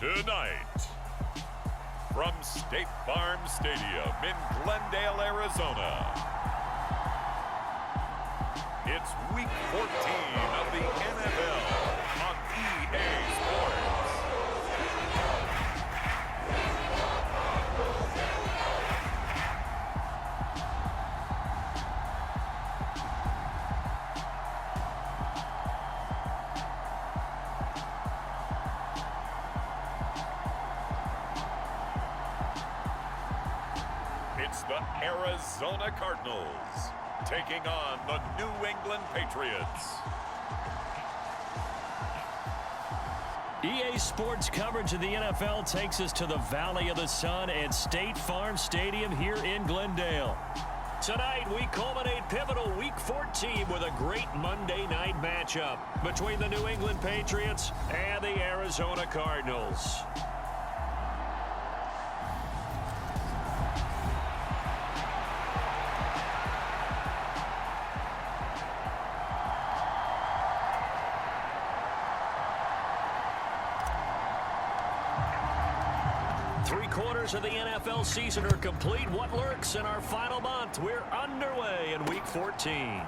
Tonight, from State Farm Stadium in Glendale, Arizona, it's Week 14 of the NFL on EA Sports. It's the Arizona Cardinals taking on the New England Patriots. EA Sports coverage of the NFL takes us to the Valley of the Sun at State Farm Stadium here in Glendale. Tonight, we culminate pivotal Week 14 with a great Monday night matchup between the New England Patriots and the Arizona Cardinals. Three-quarters of the NFL season are complete. What lurks in our final month? We're underway in Week 14.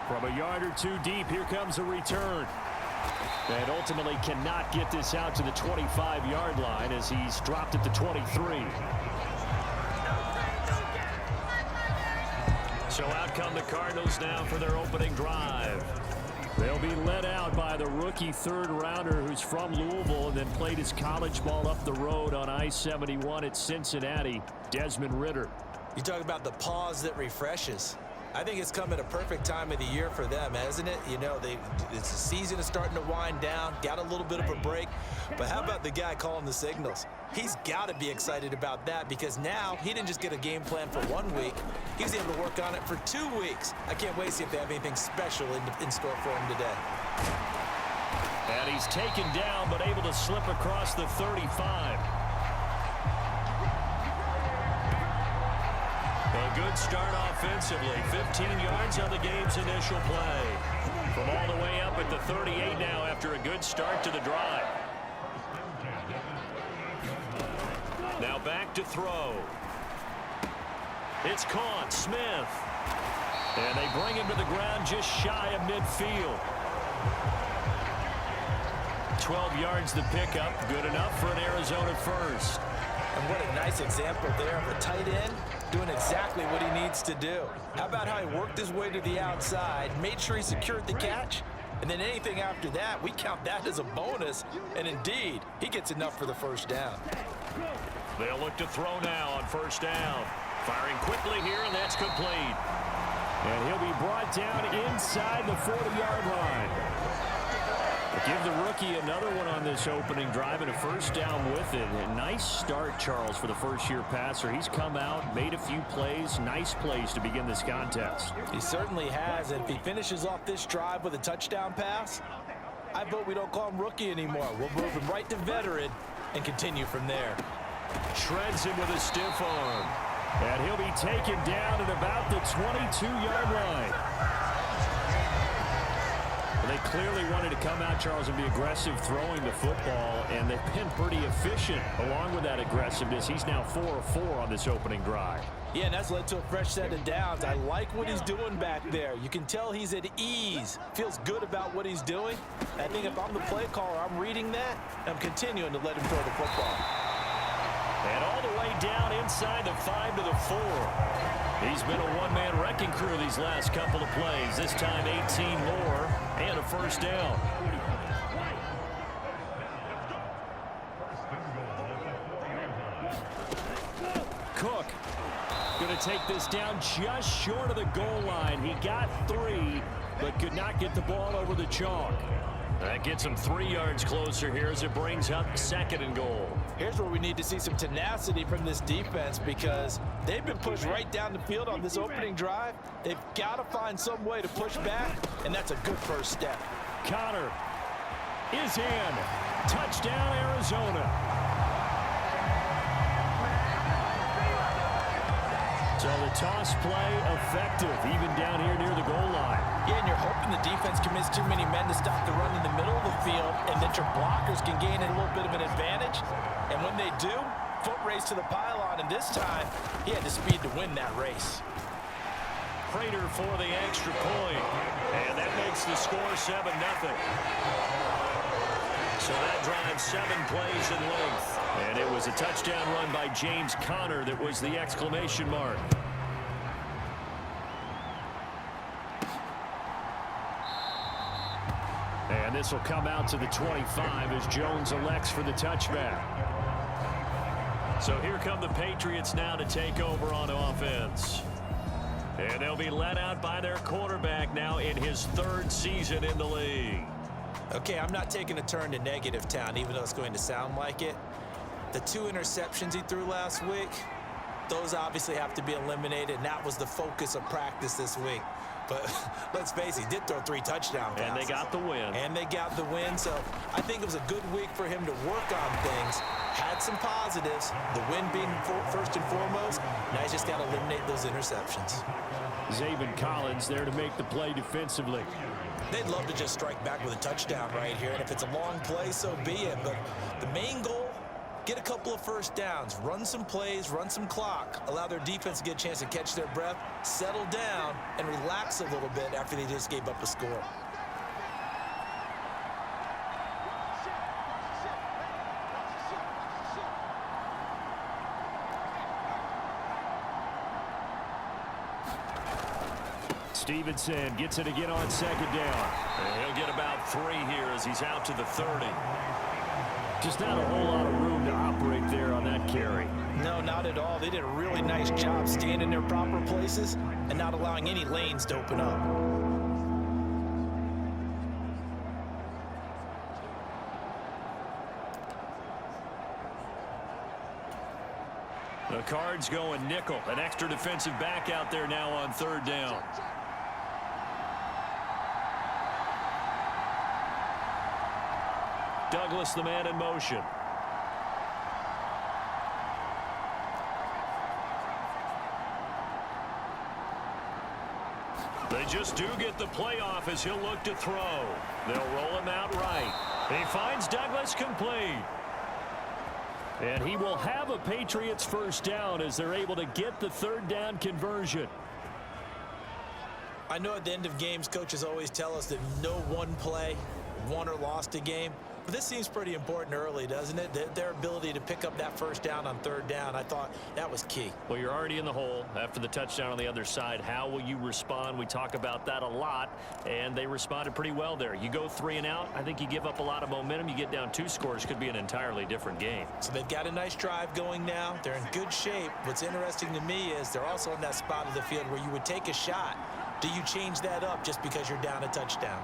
From a yard or two deep, here comes a return. And ultimately cannot get this out to the 25-yard line as he's dropped at the 23. So out come the Cardinals now for their opening drive. They'll be led out by the rookie third-rounder who's from Louisville and then played his college ball up the road on I-71 at Cincinnati, Desmond Ridder. You talk about the pause that refreshes. I think it's come at a perfect time of the year for them, hasn't it? You know, the season is starting to wind down, got a little bit of a break. But how about the guy calling the signals? He's got to be excited about that because now he didn't just get a game plan for 1 week. He's able to work on it for 2 weeks. I can't wait to see if they have anything special in store for him today. And he's taken down but able to slip across the 35. A good start offensively. 15 yards on the game's initial play. From all the way up at the 38 now after a good start to the drive. Now back to throw. It's caught. Smith. And they bring him to the ground just shy of midfield. 12 yards to pick up. Good enough for an Arizona first. And what a nice example there of a tight end doing exactly what he needs to do. How about how he worked his way to the outside, made sure he secured the catch, and then anything after that, we count that as a bonus. And indeed, he gets enough for the first down. They'll look to throw now on first down. Firing quickly here, and that's complete. And he'll be brought down inside the 40-yard line. Give the rookie another one on this opening drive and a first down with it. A nice start, Charles, for the first-year passer. He's come out, made a few plays, nice plays to begin this contest. He certainly has, and if he finishes off this drive with a touchdown pass, I vote we don't call him rookie anymore. We'll move him right to veteran and continue from there. Shreds him with a stiff arm. And he'll be taken down at about the 22-yard line. They clearly wanted to come out, Charles, and be aggressive throwing the football, and they've been pretty efficient along with that aggressiveness. He's now 4 of 4 on this opening drive. Yeah, and that's led to a fresh set of downs. I like what he's doing back there. You can tell he's at ease, feels good about what he's doing. I think if I'm the play caller, I'm reading that, and I'm continuing to let him throw the football. And all the way down inside the 5 to the 4. He's been a one-man wrecking crew these last couple of plays. This time 18 more and a first down. Cook going to take this down just short of the goal line. He got 3, but could not get the ball over the chalk. That gets him 3 yards closer here as it brings up 2nd and goal. Here's where we need to see some tenacity from this defense because they've been pushed right down the field on this opening drive. They've got to find some way to push back, and that's a good first step. Connor is in. Touchdown, Arizona. So the toss play effective, even down here near the goal line. Yeah, and you're hoping the defense commits too many men to stop the run in the middle of the field, and that your blockers can gain a little bit of an advantage. they do. Foot race to the pylon, and this time he had the speed to win that race. Prater for the extra point, and that makes the score 7-0. So that drives 7 plays in length, and it was a touchdown run by James Conner that was the exclamation mark. And this will come out to the 25 as Jones elects for the touchback. So here come the Patriots now to take over on offense. And they'll be led out by their quarterback now in his 3rd season in the league. Okay, I'm not taking a turn to negative town, even though it's going to sound like it. The 2 interceptions he threw last week, those obviously have to be eliminated, and that was the focus of practice this week. But let's face it, he did throw 3 touchdown passes. And they got the win. And they got the win, so I think it was a good week for him to work on things. Had some positives, the win being first and foremost. Now he's just got to eliminate those interceptions. Zaven Collins there to make the play defensively. They'd love to just strike back with a touchdown right here, and if it's a long play, so be it. But the main goal, get a couple of first downs, run some plays, run some clock, allow their defense to get a chance to catch their breath, settle down, and relax a little bit after they just gave up a score. Stevenson gets it again on 2nd down. And he'll get about 3 here as he's out to the 30. Just not a whole lot of room to operate there on that carry. No, not at all. They did a really nice job staying in their proper places and not allowing any lanes to open up. The Cards going nickel. An extra defensive back out there now on 3rd down. Douglas, the man in motion. They just do get the play off as he'll look to throw. They'll roll him out right. He finds Douglas complete. And he will have a Patriots 1st down as they're able to get the 3rd down conversion. I know at the end of games, coaches always tell us that no one play won or lost a game. But this seems pretty important early, doesn't it? Their ability to pick up that 1st down on 3rd down, I thought that was key. Well, you're already in the hole after the touchdown on the other side. How will you respond? We talk about that a lot, and they responded pretty well there. You go 3 and out, I think you give up a lot of momentum. You get down 2 scores, could be an entirely different game. So they've got a nice drive going now. They're in good shape. What's interesting to me is they're also in that spot of the field where you would take a shot. Do you change that up just because you're down a touchdown?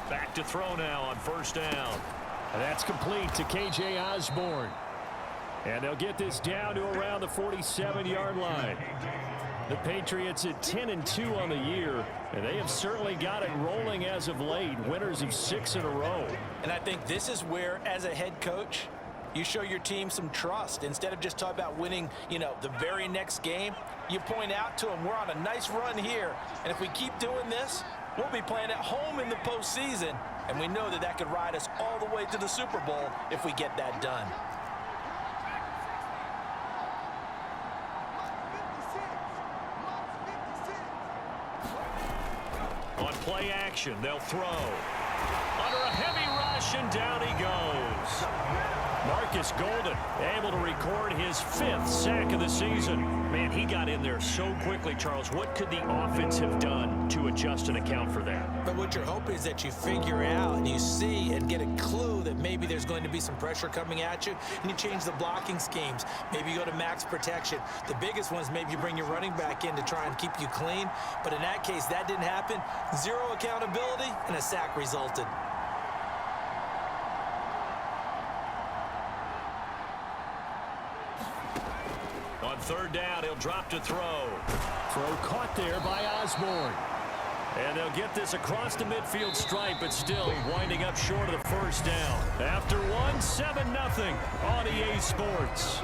Back to throw now on 1st down. And that's complete to K.J. Osborne. And they'll get this down to around the 47-yard line. The Patriots at 10-2 on the year, and they have certainly got it rolling as of late. Winners of 6 in a row. And I think this is where, as a head coach, you show your team some trust. Instead of just talking about winning, the very next game, you point out to them, we're on a nice run here. And if we keep doing this, we'll be playing at home in the postseason. And we know that could ride us all the way to the Super Bowl if we get that done. On play action, they'll throw. Under a heavy rush, and down he goes. Marcus Golden able to record his 5th sack of the season. Man, he got in there so quickly, Charles. What could the offense have done to adjust and account for that? But what you're hoping is that you figure out and you see and get a clue that maybe there's going to be some pressure coming at you, and you change the blocking schemes. Maybe you go to max protection. The biggest one is maybe you bring your running back in to try and keep you clean. But in that case, that didn't happen. 0 accountability, and a sack resulted. On 3rd down, he'll drop to throw. Throw caught there by Osborne. And they'll get this across the midfield stripe, but still winding up short of the 1st down. After 7-0 on EA Sports.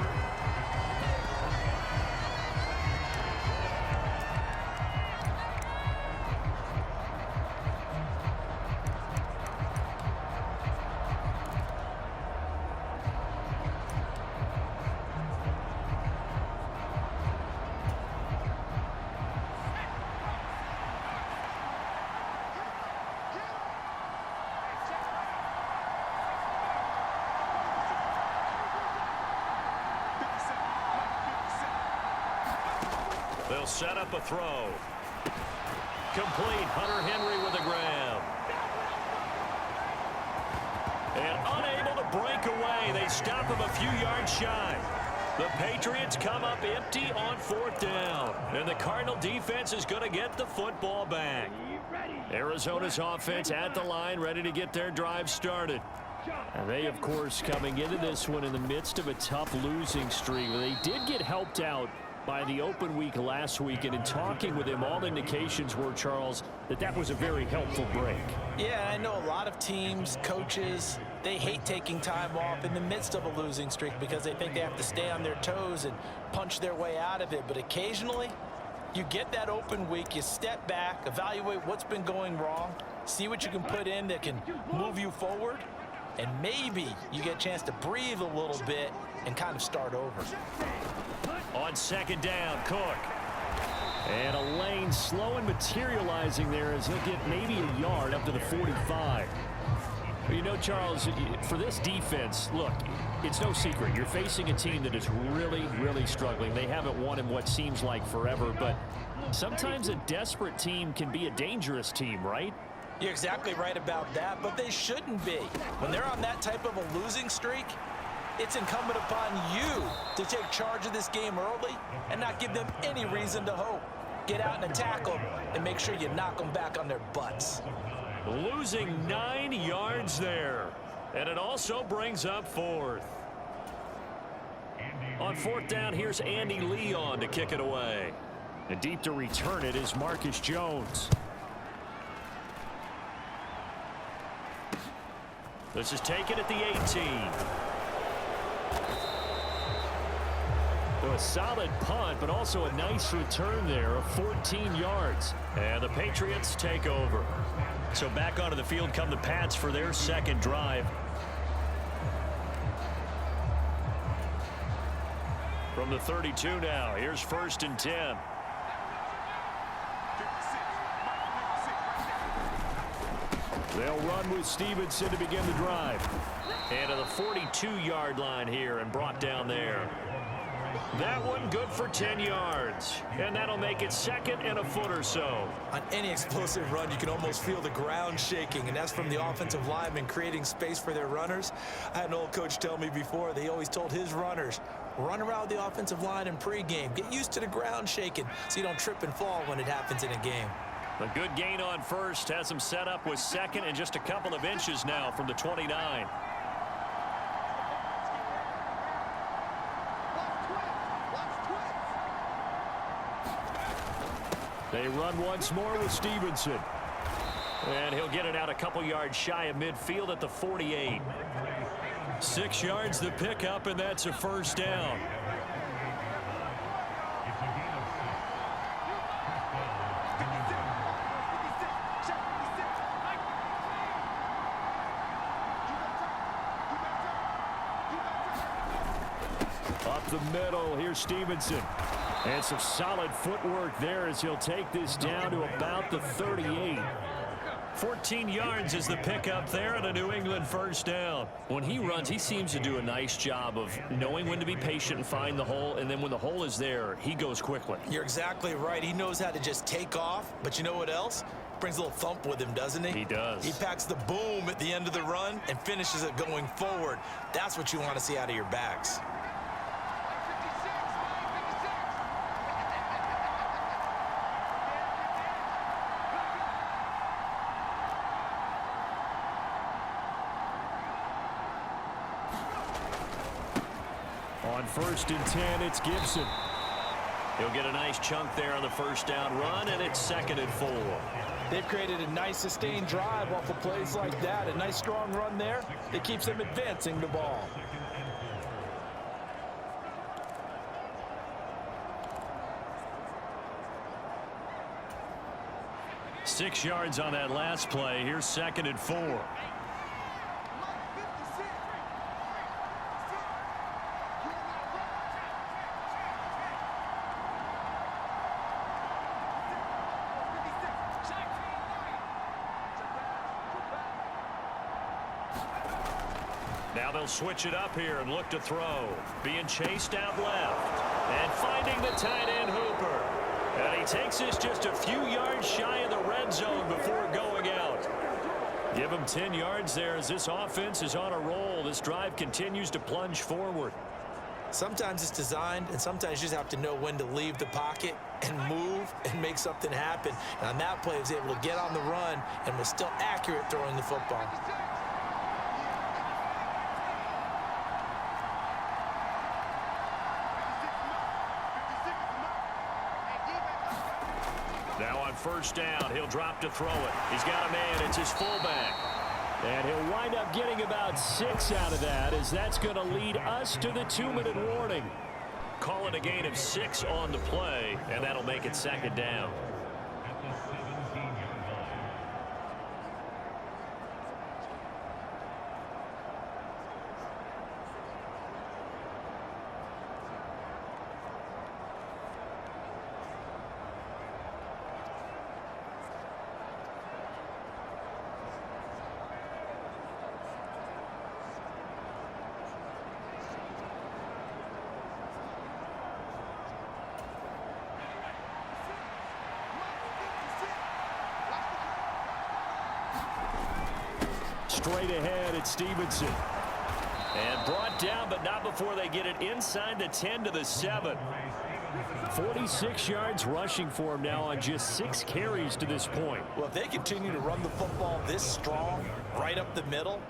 They'll set up a throw. Complete. Hunter Henry with a grab. And unable to break away. They stop him a few yards shy. The Patriots come up empty on 4th down. And the Cardinal defense is going to get the football back. Arizona's offense at the line, ready to get their drive started. And they, of course, coming into this one in the midst of a tough losing streak. They did get helped out by the open week last week, and in talking with him, all indications were, Charles, that was a very helpful break. Yeah, I know a lot of teams, coaches, they hate taking time off in the midst of a losing streak because they think they have to stay on their toes and punch their way out of it. But occasionally, you get that open week, you step back, evaluate what's been going wrong, see what you can put in that can move you forward, and maybe you get a chance to breathe a little bit and kind of start over. On 2nd down, Cook. And a lane slow and materializing there as he'll get maybe a yard up to the 45. You know, Charles, for this defense, look, it's no secret. You're facing a team that is really, really struggling. They haven't won in what seems like forever, but sometimes a desperate team can be a dangerous team, right? You're exactly right about that, but they shouldn't be. When they're on that type of a losing streak, it's incumbent upon you to take charge of this game early and not give them any reason to hope. Get out and attack them and make sure you knock them back on their butts. Losing 9 yards there. And it also brings up 4th. On 4th down, here's Andy Leon to kick it away. And deep to return it is Marcus Jones. This is taken at the 18. So a solid punt, but also a nice return there of 14 yards. And the Patriots take over. So back onto the field come the Pats for their 2nd drive. From the 32 now, here's 1st and 10. They'll run with Stevenson to begin the drive. And to the 42-yard line here and brought down there. That one good for 10 yards. And that'll make it 2nd and a foot or so. On any explosive run, you can almost feel the ground shaking, and that's from the offensive linemen creating space for their runners. I had an old coach tell me before, they always told his runners, run around the offensive line in pregame. Get used to the ground shaking so you don't trip and fall when it happens in a game. A good gain on 1st has him set up with 2nd and just a couple of inches now from the 29. They run once more with Stevenson. And he'll get it out a couple yards shy of midfield at the 48. 6 yards the pickup, and that's a 1st down. Up the middle, here's Stevenson. And some solid footwork there as he'll take this down to about the 38. 14 yards is the pickup there and a New England 1st down. When he runs, he seems to do a nice job of knowing when to be patient and find the hole, and then when the hole is there, he goes quickly. You're exactly right. He knows how to just take off, but you know what else? Brings a little thump with him, doesn't he? He does. He packs the boom at the end of the run and finishes it going forward. That's what you want to see out of your backs. On 1st and 10, it's Gibson. He'll get a nice chunk there on the 1st down run, and it's 2nd and 4. They've created a nice sustained drive off of plays like that. A nice strong run there that keeps them advancing the ball. Six yards on that last play. Here's 2nd and 4. Now they'll switch it up here and look to throw. Being chased out left. And finding the tight end Hooper. he takes this just a few yards shy of the red zone before going out. Give him 10 yards there as this offense is on a roll. This drive continues to plunge forward. Sometimes it's designed, and sometimes you just have to know when to leave the pocket and move and make something happen. And on that play, he was able to get on the run and was still accurate throwing the football. Now on first down, he'll drop to throw it. He's got a man. It's his fullback. And he'll wind up getting about 6 out of that, as that's going to lead us to the 2-minute warning. Call it a gain of 6 on the play, and that'll make it second down. Straight ahead, it's Stevenson. And brought down, but not before they get it inside the 10 to the 7. 46 yards rushing for him now on just 6 carries to this point. Well, if they continue to run the football this strong, right up the middle,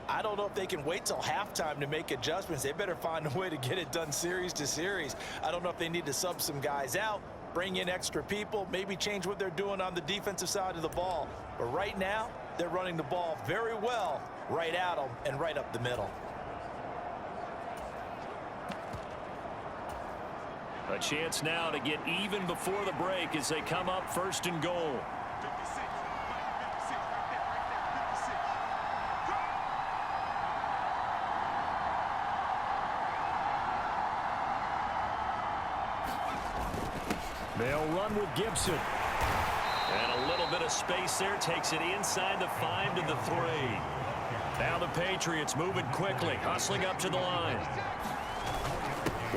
I don't know if they can wait till halftime to make adjustments. They better find a way to get it done series to series. I don't know if they need to sub some guys out, bring in extra people, maybe change what they're doing on the defensive side of the ball. But right now, they're running the ball very well right at them and right up the middle. A chance now to get even before the break as they come up first and goal. They'll run with Gibson. And a little bit of space there takes it inside the 5 to the 3. Now the Patriots moving quickly, hustling up to the line.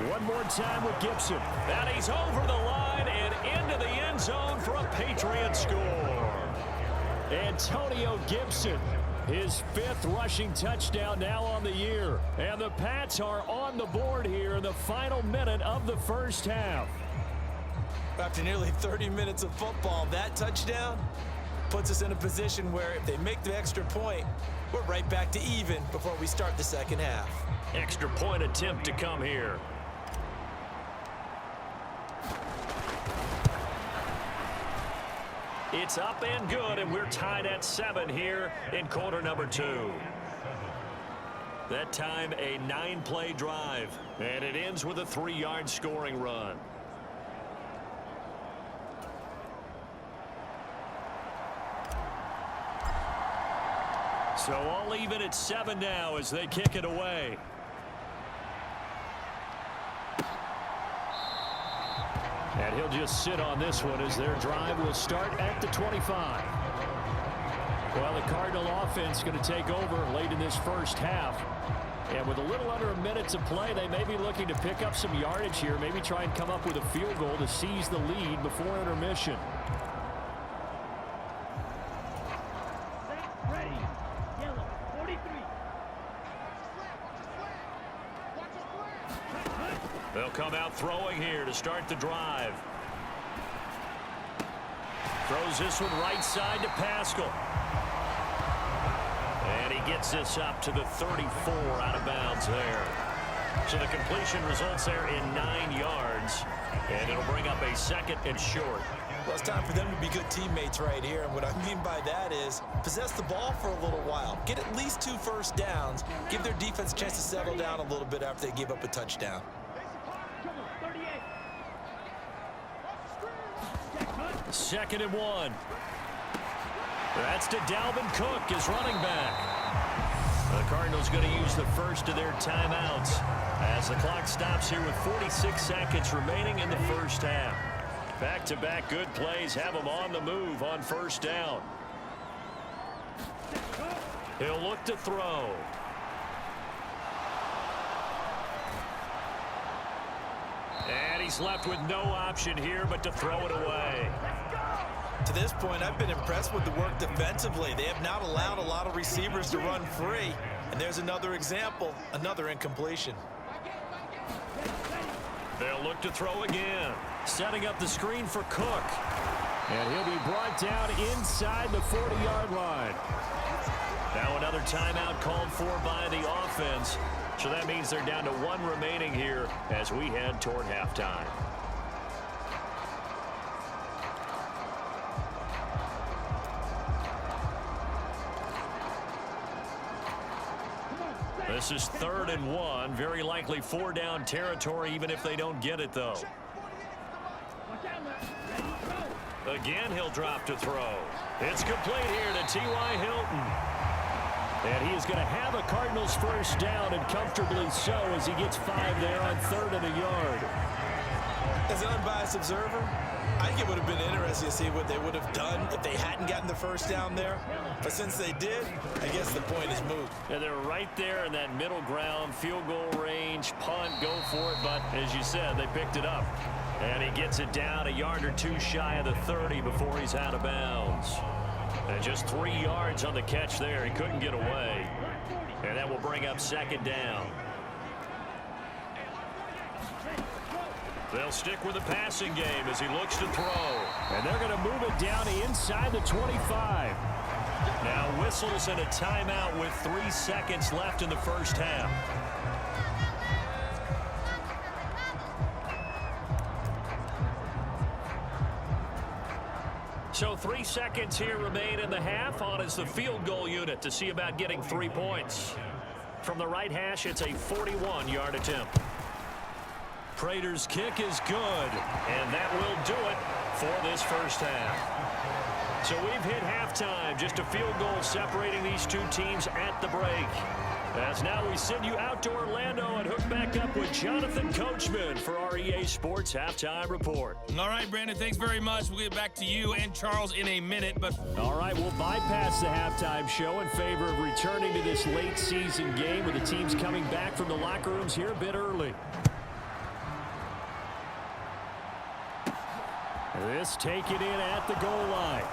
One more time with Gibson. And he's over the line and into the end zone for a Patriot score. Antonio Gibson, his 5th rushing touchdown now on the year. And the Pats are on the board here in the final minute of the first half. After nearly 30 minutes of football, that touchdown puts us in a position where if they make the extra point, we're right back to even before we start the second half. Extra point attempt to come here. It's up and good, and we're tied at 7 here in quarter number 2. That time a 9-play drive, and it ends with a 3-yard scoring run. So all even at 7 now as they kick it away. And he'll just sit on this one as their drive will start at the 25. Well, the Cardinal offense going to take over late in this first half. And with a little under a minute to play, they may be looking to pick up some yardage here, maybe try and come up with a field goal to seize the lead before intermission. They'll come out throwing here to start the drive. Throws this one right side to Pascal. And he gets this up to the 34 out of bounds there. So the completion results there in 9 yards. And it'll bring up a second and short. Well, it's time for them to be good teammates right here. And what I mean by that is possess the ball for a little while. Get at least 2 first downs. Give their defense a chance to settle down a little bit after they give up a touchdown. Second and 1. That's to Dalvin Cook, his running back. The Cardinals going to use the first of their timeouts as the clock stops here with 46 seconds remaining in the first half. Back-to-back good plays have them on the move on first down. He'll look to throw. And he's left with no option here but to throw it away. To this point, I've been impressed with the work defensively. They have not allowed a lot of receivers to run free. And there's another example, another incompletion. They'll look to throw again. Setting up the screen for Cook. And he'll be brought down inside the 40-yard line. Now another timeout called for by the offense. So that means they're down to one remaining here as we head toward halftime. This is 3rd and 1. Very likely 4-down territory even if they don't get it, though. Again, he'll drop to throw. It's complete here to T.Y. Hilton. And he is going to have a Cardinals first down, and comfortably so, as he gets 5 there on 3rd and a yard. As an unbiased observer, I think it would have been interesting to see what they would have done if they hadn't gotten the first down there. But since they did, I guess the point is moot. And they're right there in that middle ground, field goal range, punt, go for it. But as you said, they picked it up. And he gets it down a yard or two shy of the 30 before he's out of bounds. And just 3 yards on the catch there. He couldn't get away. And that will bring up 2nd down. They'll stick with the passing game as he looks to throw. And they're going to move it down inside the 25. Now whistles and a timeout with 3 seconds left in the first half. So 3 seconds here remain in the half. On is the field goal unit to see about getting 3 points. From the right hash, it's a 41-yard attempt. Prater's kick is good, and that will do it for this first half. So we've hit halftime, just a field goal separating these two teams at the break. As now we send you out to Orlando and hook back up with Jonathan Coachman for our EA Sports Halftime Report. All right, Brandon, thanks very much. We'll get back to you and Charles in a minute. But all right, we'll bypass the halftime show in favor of returning to this late season game with the teams coming back from the locker rooms here a bit early. This taken in at the goal line.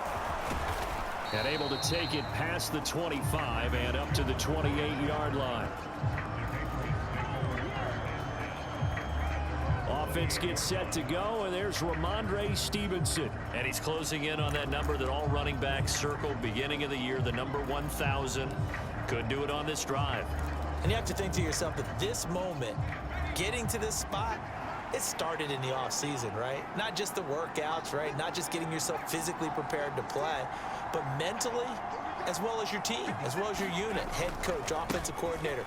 And able to take it past the 25 and up to the 28-yard line. Offense gets set to go, and there's Ramondre Stevenson. And he's closing in on that number that all running backs circled beginning of the year, the number 1,000. Could do it on this drive. And you have to think to yourself, at this moment, getting to this spot, it started in the offseason, right? Not just the workouts, right? Not just getting yourself physically prepared to play, but mentally, as well as your team, as well as your unit, head coach, offensive coordinator.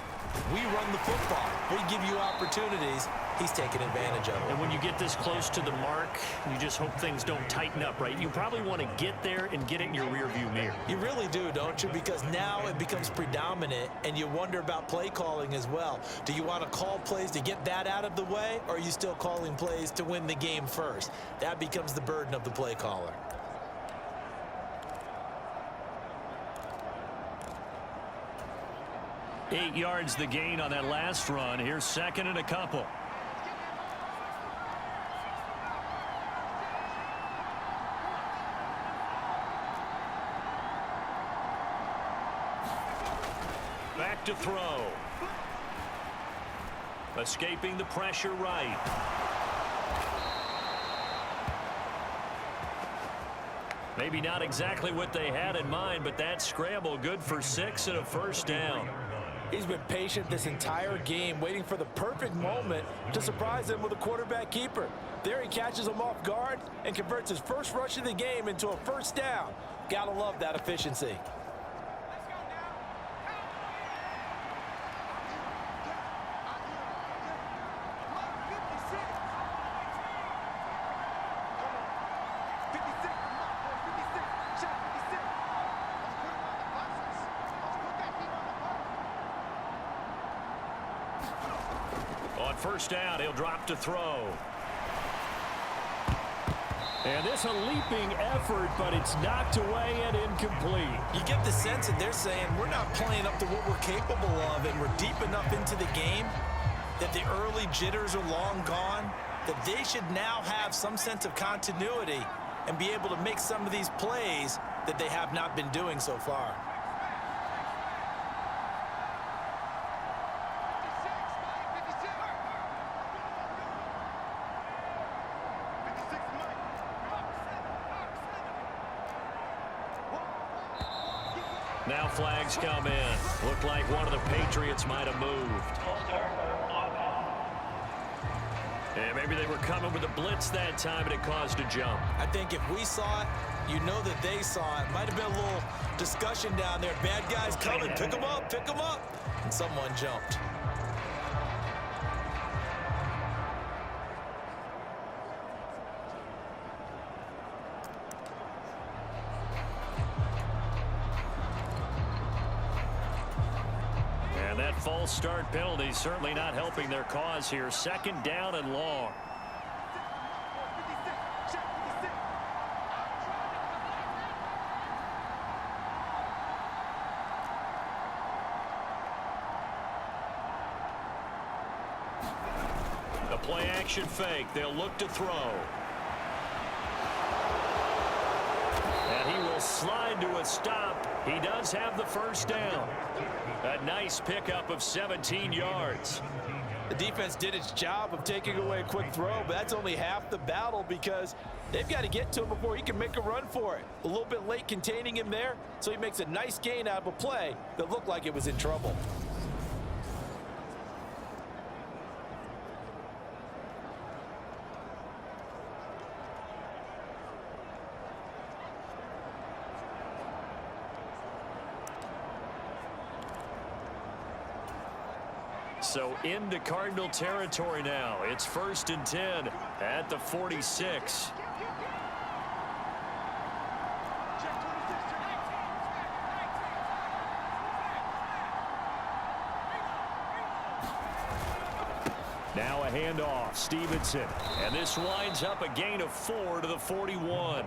We run the football. We give you opportunities. He's taking advantage of it. And when you get this close to the mark, you just hope things don't tighten up, right? You probably want to get there and get it in your rearview mirror. You really do, don't you? Because now it becomes predominant, and you wonder about play calling as well. Do you want to call plays to get that out of the way, or are you still calling plays to win the game first? That becomes the burden of the play caller. Eight yards the gain on that last run. Here's 2nd and a couple. Back to throw. Escaping the pressure right. Maybe not exactly what they had in mind, but that scramble good for 6 and a first down. He's been patient this entire game, waiting for the perfect moment to surprise them with a quarterback keeper. There he catches him off guard and converts his first rush of the game into a first down. Gotta love that efficiency. First down, he'll drop to throw. And this a leaping effort, but it's knocked away and incomplete. You get the sense that they're saying we're not playing up to what we're capable of, and we're deep enough into the game that the early jitters are long gone. that they should now have some sense of continuity and be able to make some of these plays that they have not been doing so far. Now flags come in. Looked like one of the Patriots might have moved. And maybe they were coming with a blitz that time and it caused a jump. I think if we saw it, you know that they saw it. Might have been a little discussion down there. Bad guys coming. Pick them up. Pick them up. And someone jumped. And that false start penalty certainly not helping their cause here. Second down and long. The play action fake. They'll look to throw. And he will slide to a stop. He does have the first down. A nice pickup of 17 yards. The defense did its job of taking away a quick throw, but that's only half the battle because they've got to get to him before he can make a run for it. A little bit late containing him there, so he makes a nice gain out of a play that looked like it was in trouble. So into Cardinal territory now. It's 1st and 10 at the 46. Now a handoff. Stevenson. And this winds up a gain of 4 to the 41.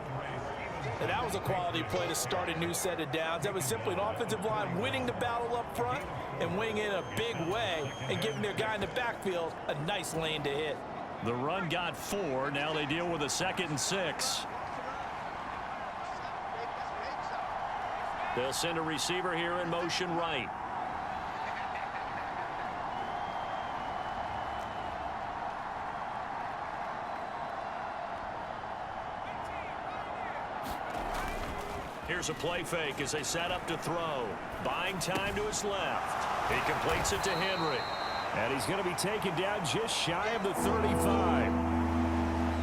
And that was a quality play to start a new set of downs. That was simply an offensive line winning the battle up front and winning in a big way and giving their guy in the backfield a nice lane to hit. The run got 4. Now they deal with a 2nd and 6. They'll send a receiver here in motion right. Here's a play fake as they set up to throw. Buying time to his left. He completes it to Henry. And he's going to be taken down just shy of the 35.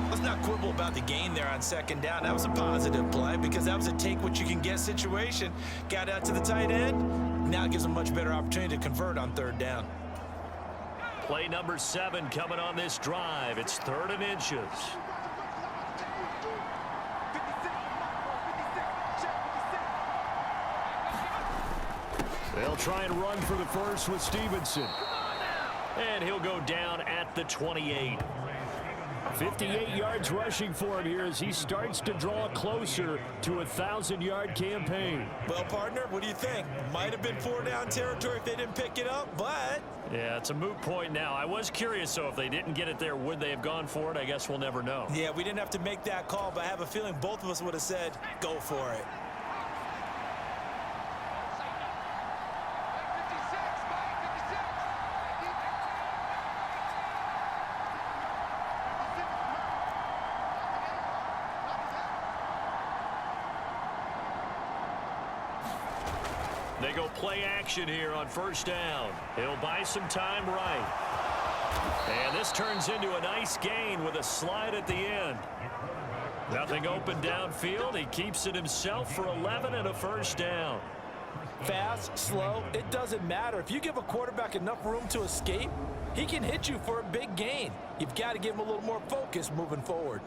Let's not quibble about the gain there on 2nd down. That was a positive play because that was a take-what-you-can-get situation. Got out to the tight end. Now it gives them a much better opportunity to convert on 3rd down. Play number 7 coming on this drive. It's 3rd and inches. They'll try and run for the first with Stevenson. And he'll go down at the 28. 58 yards rushing for him here as he starts to draw closer to a 1,000-yard campaign. Well, partner, what do you think? Might have been 4-down territory if they didn't pick it up, but... Yeah, it's a moot point now. I was curious, so if they didn't get it there, would they have gone for it? I guess we'll never know. Yeah, we didn't have to make that call, but I have a feeling both of us would have said, go for it. They go play action here on 1st down. He'll buy some time right. And this turns into a nice gain with a slide at the end. Nothing open downfield. He keeps it himself for 11 and a 1st down. Fast, slow, it doesn't matter. If you give a quarterback enough room to escape, he can hit you for a big gain. You've got to give him a little more focus moving forward.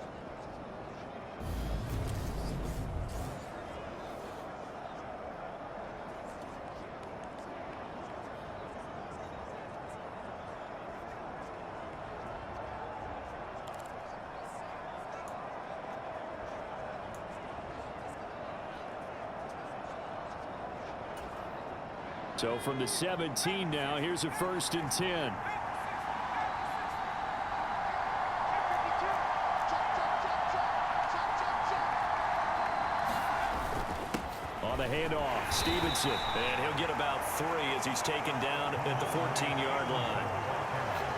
So from the 17 now, here's a 1st and 10. on the handoff. Stevenson. And he'll get about 3 as he's taken down at the 14-yard line.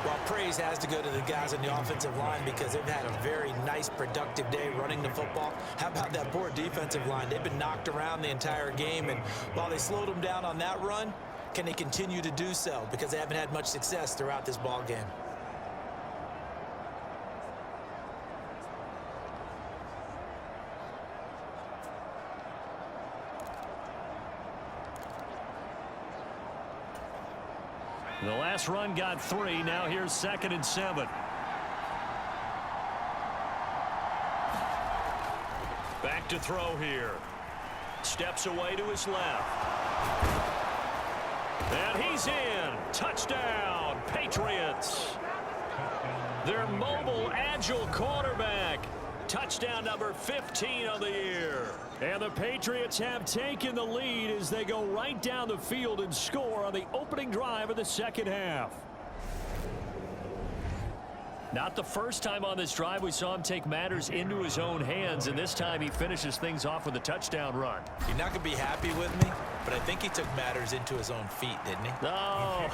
Well, praise has to go to the guys on the offensive line because they've had a very nice, productive day running the football. How about that poor defensive line? They've been knocked around the entire game, and while they slowed them down on that run, can they continue to do so? Because they haven't had much success throughout this ball game. The last run got 3. Now here's 2nd and 7. Back to throw here. Steps away to his left. And he's in. Touchdown, Patriots. Their mobile, agile quarterback. Touchdown number 15 of the year. And the Patriots have taken the lead as they go right down the field and score on the opening drive of the second half. Not the first time on this drive we saw him take matters into his own hands, and this time he finishes things off with a touchdown run. You're not going to be happy with me, but I think he took matters into his own feet, didn't he? No.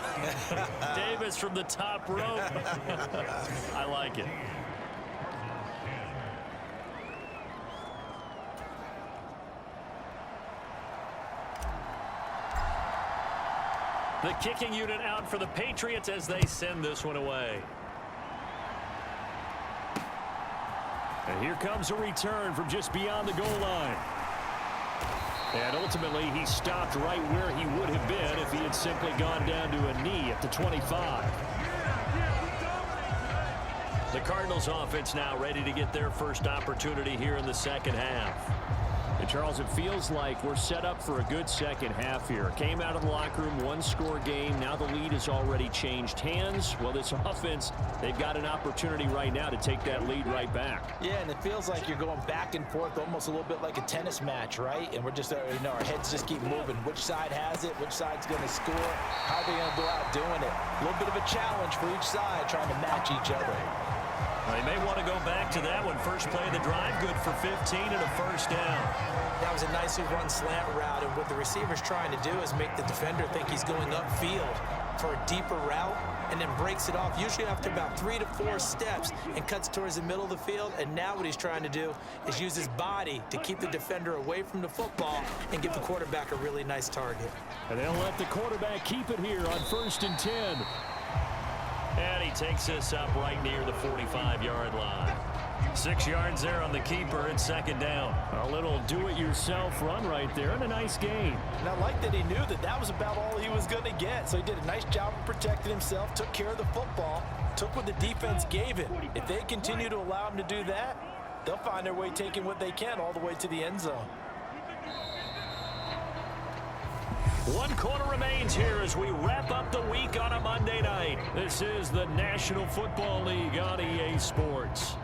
Davis from the top rope. I like it. The kicking unit out for the Patriots as they send this one away. And here comes a return from just beyond the goal line. And ultimately, he stopped right where he would have been if he had simply gone down to a knee at the 25. The Cardinals offense now ready to get their first opportunity here in the second half. And Charles, it feels like we're set up for a good second half here. Came out of the locker room, one-score game. Now the lead has already changed hands. Well, this offense, they've got an opportunity right now to take that lead right back. Yeah, and it feels like you're going back and forth, almost a little bit like a tennis match, right? And we're just, our heads just keep moving. Which side has it? Which side's going to score? How are they going to go out doing it? A little bit of a challenge for each side, trying to match each other. They may want to go back to that one. First play of the drive, good for 15 and a first down. That was a nicely run slant route, and what the receiver's trying to do is make the defender think he's going upfield for a deeper route and then breaks it off, usually after about 3 to 4 steps, and cuts towards the middle of the field. And now what he's trying to do is use his body to keep the defender away from the football and give the quarterback a really nice target. And they'll let the quarterback keep it here on 1st and 10. And he takes this up right near the 45-yard line. 6 yards there on the keeper and second down. A little do-it-yourself run right there and a nice gain. And I like that he knew that that was about all he was going to get. So he did a nice job of protecting himself, took care of the football, took what the defense gave him. If they continue to allow him to do that, they'll find their way taking what they can all the way to the end zone. 1 quarter remains here as we wrap up the week on a Monday night. This is the National Football League on EA Sports.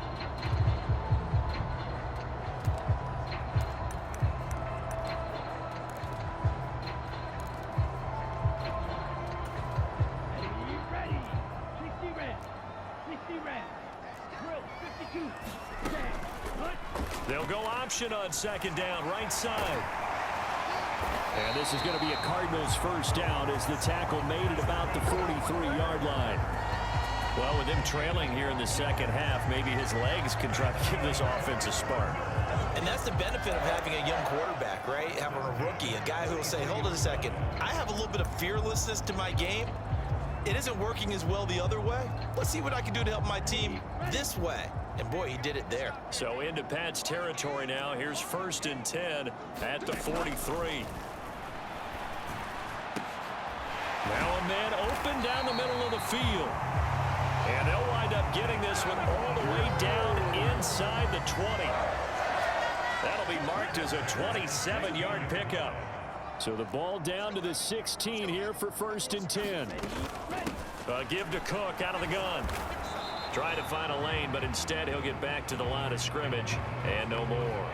They'll go option on second down, right side. And this is going to be a Cardinals first down as the tackle made at about the 43-yard line. Well, with him trailing here in the second half, maybe his legs can try to give this offense a spark. And that's the benefit of having a young quarterback, right? Having a rookie, a guy who will say, hold on a second, I have a little bit of fearlessness to my game. It isn't working as well the other way. Let's see what I can do to help my team this way. And boy, he did it there. So into Pat's territory now. Here's 1st and 10 at the 43. Now a man open down the middle of the field. And they'll wind up getting this one all the way down inside the 20. That'll be marked as a 27-yard pickup. So the ball down to the 16 here for 1st and 10. Give to Cook out of the gun. Trying to find a lane, but instead he'll get back to the line of scrimmage and no more.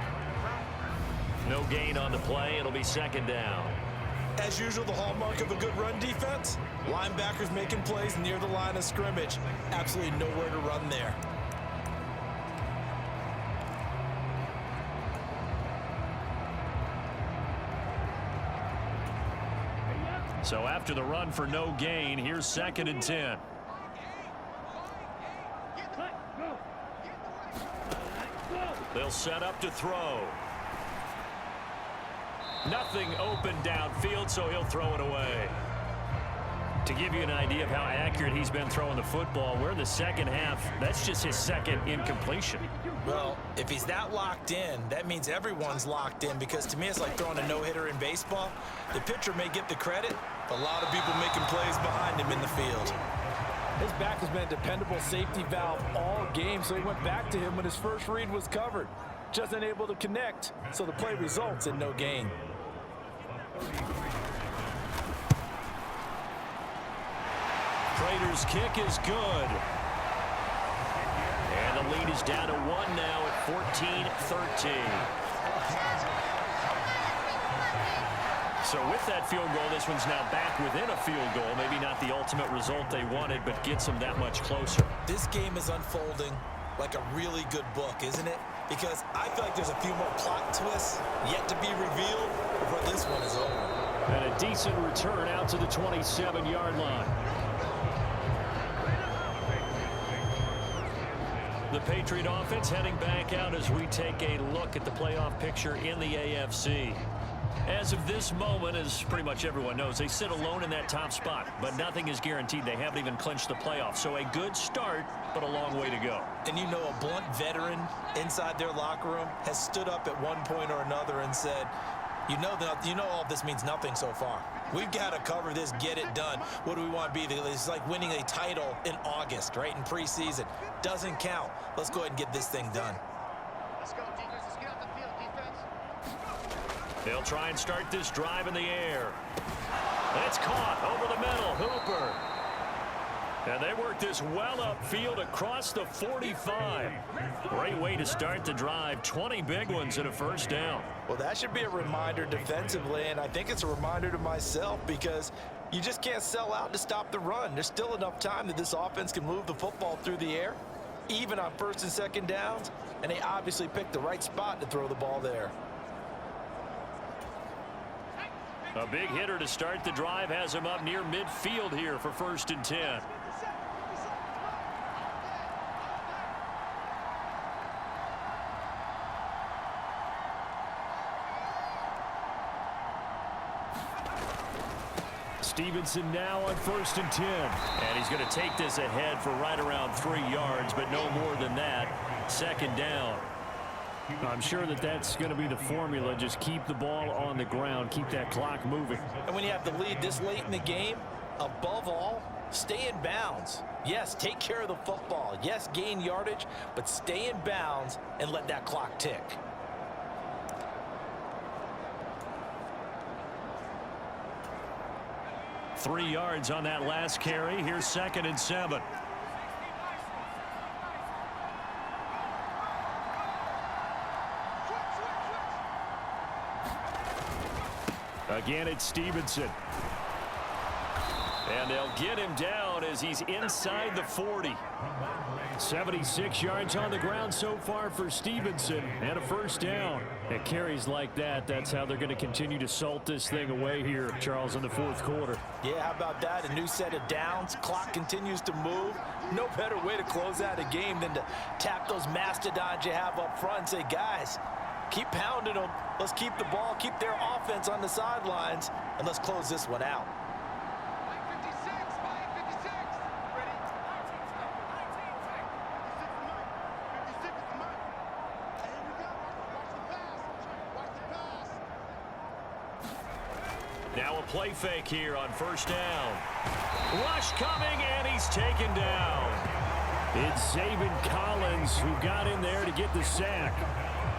No gain on the play. It'll be second down. As usual, the hallmark of a good run defense, linebackers making plays near the line of scrimmage. Absolutely nowhere to run there. So after the run for no gain, here's 2nd and 10. They'll set up to throw. Nothing open downfield, so he'll throw it away. To give you an idea of how accurate he's been throwing the football, we're in the second half. That's just his 2nd incompletion. Well, if he's that locked in, that means everyone's locked in, because to me it's like throwing a no-hitter in baseball. The pitcher may get the credit, but a lot of people making plays behind him in the field. His back has been a dependable safety valve all game, so he went back to him when his first read was covered. Just unable to connect, so the play results in no gain. Prater's kick is good. And the lead is down to 1 now at 14-13. So with that field goal, this one's now back within a field goal. Maybe not the ultimate result they wanted, but gets them that much closer. This game is unfolding like a really good book, isn't it? Because I feel like there's a few more plot twists yet to be revealed before this one is over. And a decent return out to the 27-yard line. The Patriot offense heading back out as we take a look at the playoff picture in the AFC. As of this moment, as pretty much everyone knows, they sit alone in that top spot, but nothing is guaranteed. They haven't even clinched the playoffs. So a good start, but a long way to go. And you know, a blunt veteran inside their locker room has stood up at one point or another and said, you know all this means nothing so far. We've got to cover this, get it done. What do we want to be? It's like winning a title in August, right, in preseason. Doesn't count. Let's go ahead and get this thing done. Let's go, defense. Let's get out the field, defense. They'll try and start this drive in the air. It's caught over the middle. Hooper. And they work this well upfield across the 45. Great way to start the drive. 20 big ones and a first down. Well, that should be a reminder defensively, and I think it's a reminder to myself, because you just can't sell out to stop the run. There's still enough time that this offense can move the football through the air, even on 1st and 2nd downs, and they obviously picked the right spot to throw the ball there. A big hitter to start the drive has him up near midfield here for 1st and 10. Stevenson now on 1st and 10. And he's going to take this ahead for right around 3 yards, but no more than that. 2nd down. I'm sure that that's going to be the formula. Just keep the ball on the ground. Keep that clock moving. And when you have the lead this late in the game, above all, stay in bounds. Yes, take care of the football. Yes, gain yardage, but stay in bounds and let that clock tick. Three yards on that last carry. Here's 2nd and 7. Again, it's Stevenson. And they'll get him down as he's inside the 40. 76 yards on the ground so far for Stevenson, and a first down. At carries like that, that's how they're going to continue to salt this thing away here, Charles, in the 4th quarter. Yeah, how about that? A new set of downs. Clock continues to move. No better way to close out a game than to tap those mastodons you have up front and say, guys, keep pounding them. Let's keep the ball, keep their offense on the sidelines, and let's close this one out. Now a play fake here on 1st down. Rush coming, and he's taken down. It's Zaven Collins who got in there to get the sack.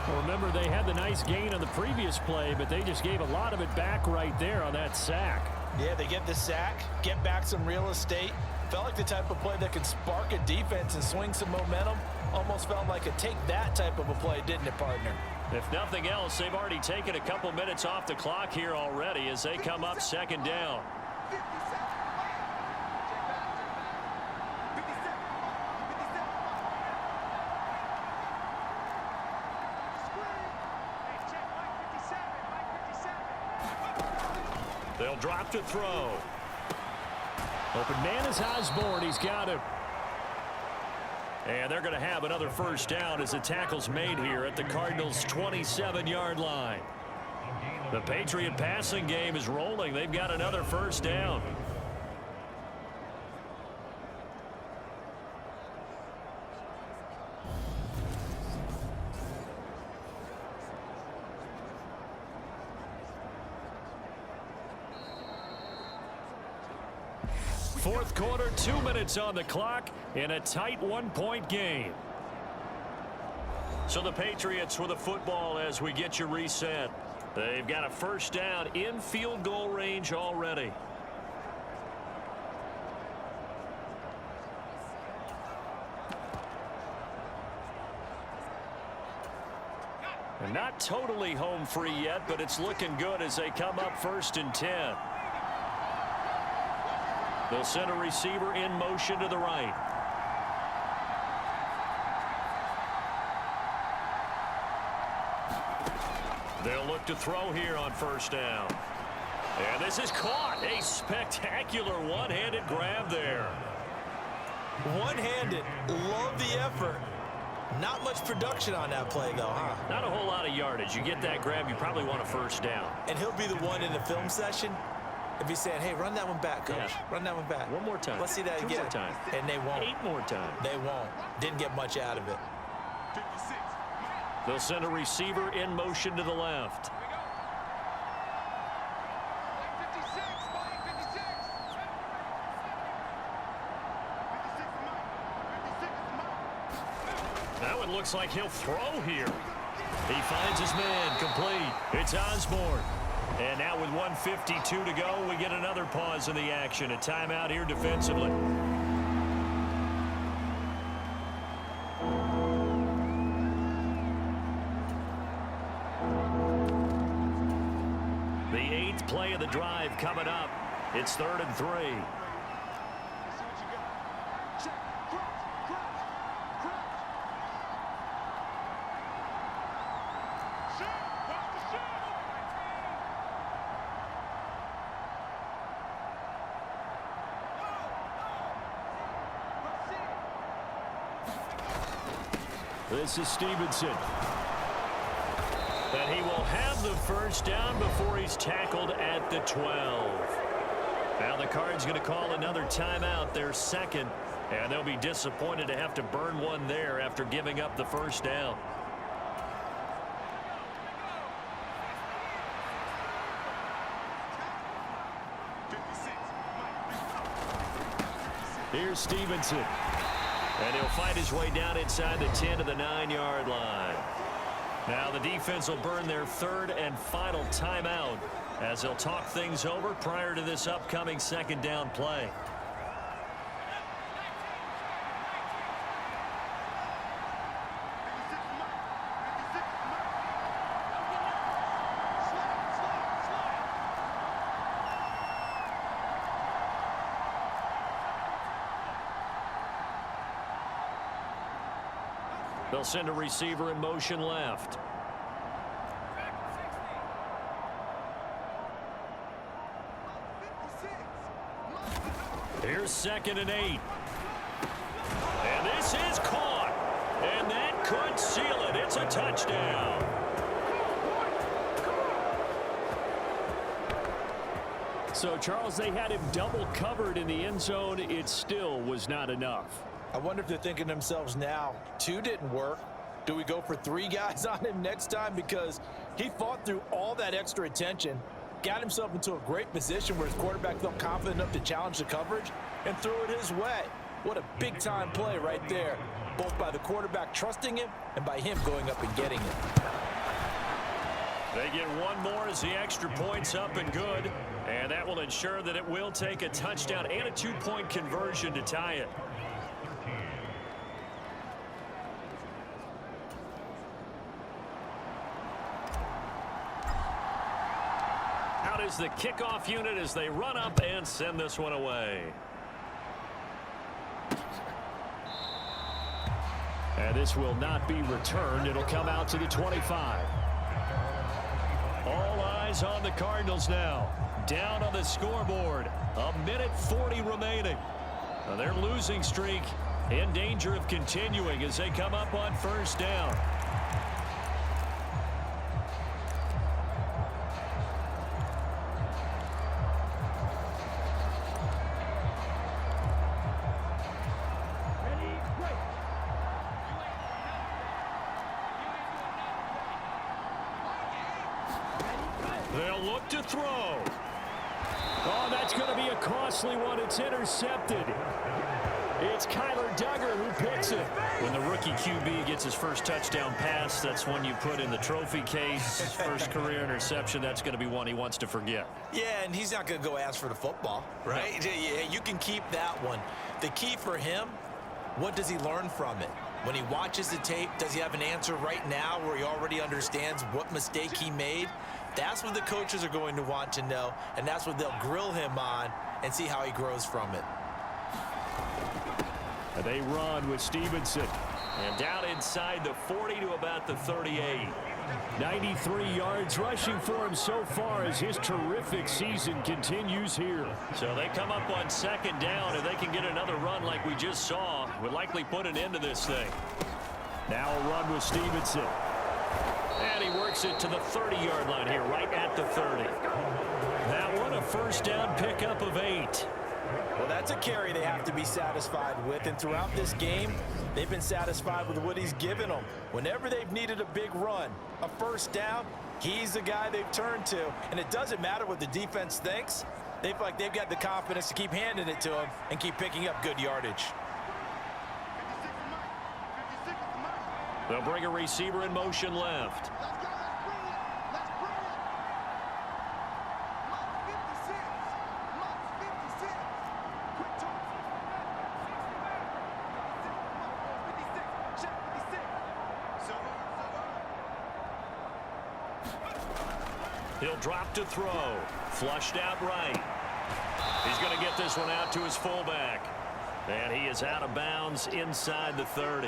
Well, remember, they had the nice gain on the previous play, but they just gave a lot of it back right there on that sack. Yeah, they get the sack, get back some real estate. Felt like the type of play that could spark a defense and swing some momentum. Almost felt like a take that type of a play, didn't it, partner? If nothing else, they've already taken a couple minutes off the clock here already as they come up 2nd down. They'll drop to throw. Open man is Osborne. He's got him. And they're going to have another first down as the tackle's made here at the Cardinals' 27-yard line. The Patriot passing game is rolling. They've got another first down. Fourth quarter, 2 minutes on the clock in a tight one-point game. So the Patriots with the football as we get you reset. They've got a first down in field goal range already. And not totally home free yet, but it's looking good as they come up 1st and 10. They'll send a receiver in motion to the right. They'll look to throw here on first down. And this is caught. A spectacular one-handed grab there. One-handed. Love the effort. Not much production on that play, though, huh? Not a whole lot of yardage. You get that grab, you probably want a first down. And he'll be the one in the film session if he's saying, hey, run that one back, coach. Yeah. Run that one back. One more time. Let's see that 2 again. more time. And they won't. 8 more times. They won't. Didn't get much out of it. They'll send a receiver in motion to the left. That one looks like he'll throw here. He finds his man, complete. It's Osborne. And now with 1:52 to go, we get another pause in the action. A timeout here defensively. The 8th play of the drive coming up. It's 3rd and 3. This is Stevenson. And he will have the first down before he's tackled at the 12. Now the Cards going to call another timeout, their second, and they'll be disappointed to have to burn one there after giving up the first down. Here's Stevenson. And he'll fight his way down inside the 10 to the 9-yard line. Now the defense will burn their 3rd and final timeout as they'll talk things over prior to this upcoming 2nd down play. They'll send a receiver in motion left. Here's 2nd and 8. And this is caught. And that could seal it. It's a touchdown. So, Charles, they had him double covered in the end zone. It still was not enough. I wonder if they're thinking to themselves now, 2 didn't work. Do we go for 3 guys on him next time? Because he fought through all that extra attention, got himself into a great position where his quarterback felt confident enough to challenge the coverage and threw it his way. What a big-time play right there, both by the quarterback trusting him and by him going up and getting it. They get one more as the extra point's up and good. And that will ensure that it will take a touchdown and a 2-point conversion to tie it. Out is the kickoff unit as they run up and send this one away. And this will not be returned. It'll come out to the 25. All eyes eyes on the Cardinals now. Down on the scoreboard. 1:40 remaining. Now their losing streak in danger of continuing as they come up on first down. They'll look to throw. Oh, that's going to be a costly one. It's intercepted. It's Kyler Duggar who picks it. When the rookie QB gets his first touchdown pass, that's one you put in the trophy case. His first career interception, that's going to be one he wants to forget. Yeah, and he's not going to go ask for the football, right? No. Yeah, you can keep that one. The key for him, what does he learn from it? When he watches the tape, does he have an answer right now where he already understands what mistake he made? That's what the coaches are going to want to know, and that's what they'll grill him on and see how he grows from it. And they run with Stevenson. And down inside the 40 to about the 38. 93 yards rushing for him so far as his terrific season continues here. So they come up on second down. If they can get another run like we just saw, would likely put an end to this thing. Now a run with Stevenson. And he works it to the 30-yard line here, right at the 30. That one a first down pickup of 8. Well, that's a carry they have to be satisfied with, and throughout this game, they've been satisfied with what he's given them. Whenever they've needed a big run, a first down, he's the guy they've turned to, and it doesn't matter what the defense thinks. They feel like they've got the confidence to keep handing it to him and keep picking up good yardage. They'll bring a receiver in motion left. He'll drop to throw. Flushed out right. He's going to get this one out to his fullback. And he is out of bounds inside the 30.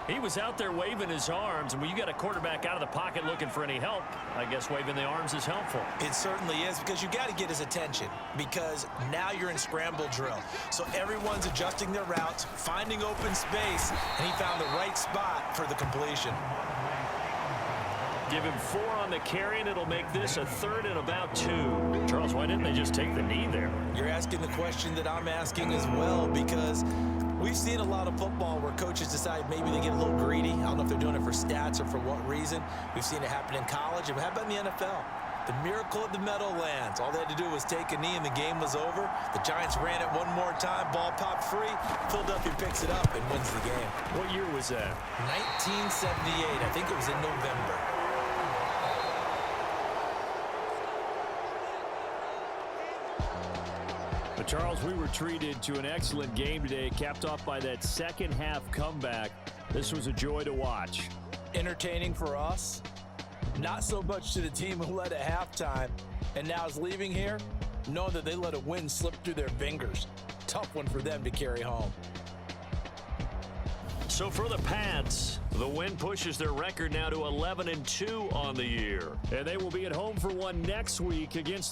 He was out there waving his arms, and when you got a quarterback out of the pocket looking for any help, I guess waving the arms is helpful. It certainly is, because you got to get his attention, because now you're in scramble drill. So everyone's adjusting their routes, finding open space, and he found the right spot for the completion. Give him 4 on the carry, and it'll make this a 3rd and about 2. Charles, why didn't they just take the knee there? You're asking the question that I'm asking as well, because we've seen a lot of football where coaches decide maybe they get a little greedy. I don't know if they're doing it for stats or for what reason. We've seen it happen in college. And how about in the NFL? The miracle of the Meadowlands. All they had to do was take a knee and the game was over. The Giants ran it one more time. Ball popped free. Philadelphia picks it up and wins the game. What year was that? 1978. I think it was in November. But Charles, we were treated to an excellent game today, capped off by that second half comeback. This was a joy to watch. Entertaining for us, not so much to the team who led at halftime and now is leaving here, knowing that they let a win slip through their fingers. Tough one for them to carry home. So for the Pats, the win pushes their record now to 11-2 on the year. And they will be at home for one next week against